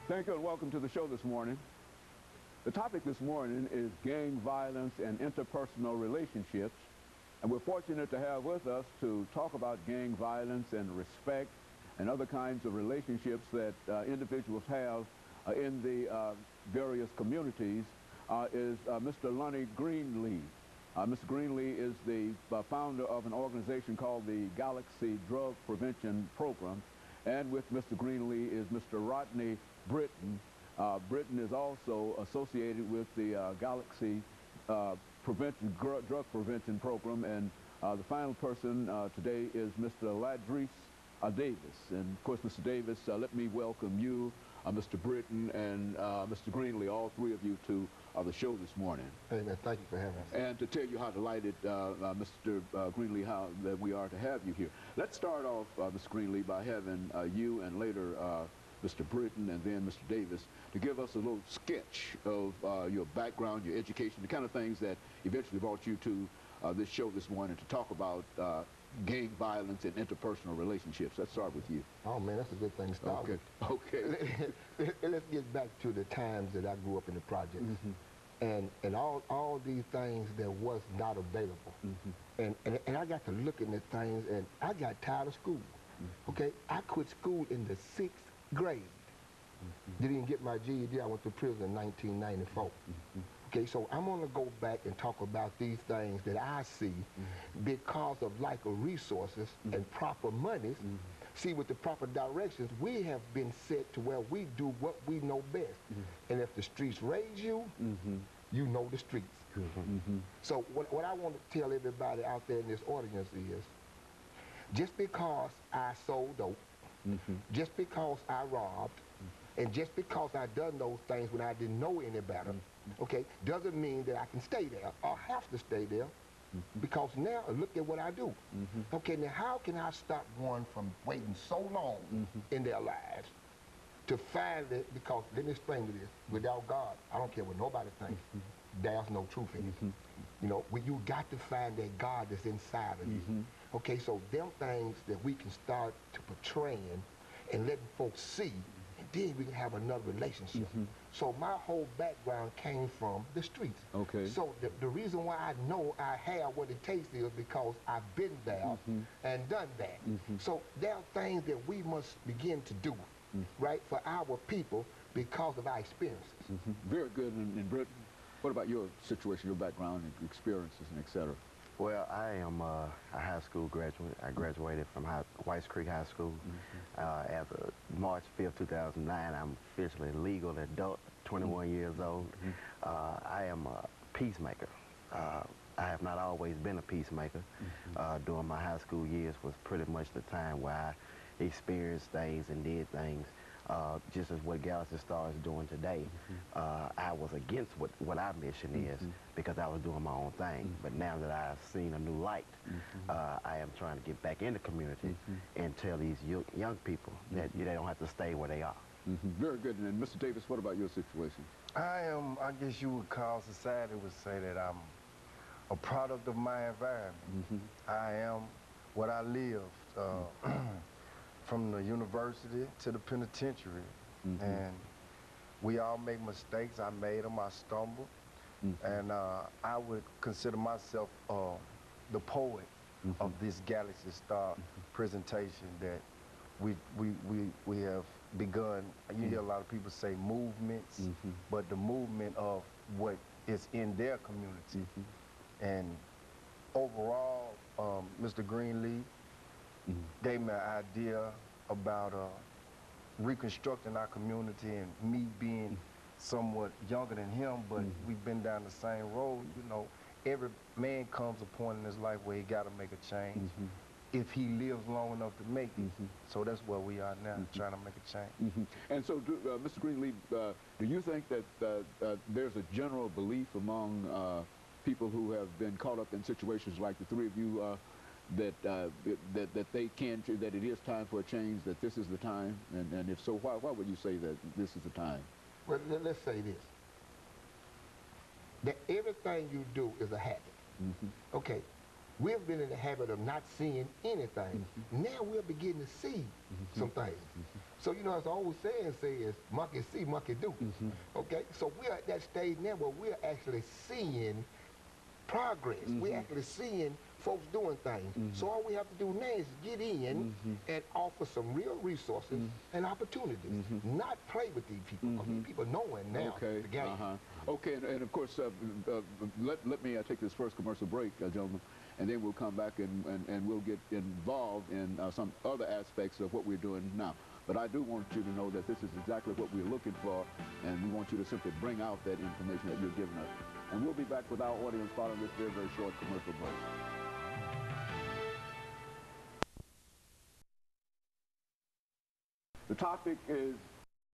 Thank you and welcome to the show this morning. The topic this morning is gang violence and interpersonal relationships. And we're fortunate to have with us to talk about gang violence and respect and other kinds of relationships that individuals have in the various communities is Mr. LGreenlee. Mr. Greenlee is the founder of an organization called the Galaxy Drug Prevention Program. And with Mr. Greenlee is Mr. RBritton. RBritton is also associated with the Galaxy Drug Prevention Program. And the final person today is Mr. LDavis. And of course, Mr. Davis, let me welcome you, Mr. Britton, and Mr. Greenlee, all three of you, to the show this morning. Hey, man, thank you for having us. And to tell you how delighted, Mr. Greenlee, that we are to have you here. Let's start off, Mr. Greenlee, by having you and later Mr. Britton and then Mr. Davis to give us a little sketch of your background, your education, the kind of things that eventually brought you to this show this morning to talk about gang violence and interpersonal relationships. Let's start with you. Oh, man, that's a good thing to start with. Okay. Let's get back to the times that I grew up in the projects. And all these things that was not available. And I got to looking at things, and I got tired of school. Okay, I quit school in the 6th grade. Didn't even get my GED. I went to prison in 1994. Okay, so I'm going to go back and talk about these things that I see because of lack of resources and proper monies. See, with the proper directions, we have been set to where we do what we know best. And if the streets raise you, you know the streets. So what I want to tell everybody out there in this audience is, just because I sold dope, just because I robbed, and just because I done those things when I didn't know any better, okay, doesn't mean that I can stay there or have to stay there. Because now, look at what I do. Okay, now how can I stop one from waiting so long in their lives to find it? Because let me explain to this. Without God, I don't care what nobody thinks, there's no truth in it. You know, you got to find that God that's inside of you. Okay, so them things that we can start to portraying and letting folks see, and then we can have another relationship. So my whole background came from the streets. Okay. So the reason why I know I have what it takes is because I've been there and done that. So there are things that we must begin to do, right, for our people because of our experiences. Very good. And Britton, what about your situation, your background and experiences and et cetera? Well, I am a high school graduate. I graduated from Whites Creek High School. As of March 5th, 2009, I'm officially a legal adult, 21 years old. I am a peacemaker. I have not always been a peacemaker. During my high school years was pretty much the time where I experienced things and did things just as what Galaxy Star is doing today. I was against what our mission is because I was doing my own thing. But now that I've seen a new light, I am trying to get back in the community and tell these young people that they don't have to stay where they are. Very good. And Mr. Davis, what about your situation? I guess you would call, society would say that I'm a product of my environment. I am what I lived. From the university to the penitentiary. And we all make mistakes. I made them, I stumbled. And I would consider myself the poet of this Galaxy Star presentation that we have begun. You hear a lot of people say movements, but the movement of what is in their community. And overall, Mr. Greenlee gave me an idea about reconstructing our community, and me being somewhat younger than him, but we've been down the same road. You know, every man comes a point in his life where he got to make a change if he lives long enough to make it. So that's where we are now, trying to make a change. And so, Mr. Greenlee, do you think that there's a general belief among people who have been caught up in situations like the three of you that they can, that it is time for a change, that this is the time? And if so, why would you say that this is the time? Well, let's say this, that everything you do is a habit. Okay, We've been in the habit of not seeing anything. Now we're beginning to see some things. So, you know, as the old saying says, monkey see, monkey do. Okay? So we're at that stage now where we're actually seeing progress. We're actually seeing folks doing things. So all we have to do now is get in and offer some real resources and opportunities. Not play with these people. Because these people knowing now the game. Okay, and of course, let me take this first commercial break, gentlemen, and then we'll come back and we'll get involved in some other aspects of what we're doing now. But I do want you to know that this is exactly what we're looking for, and we want you to simply bring out that information that you're giving us. And we'll be back with our audience following this very, very short commercial break. The topic is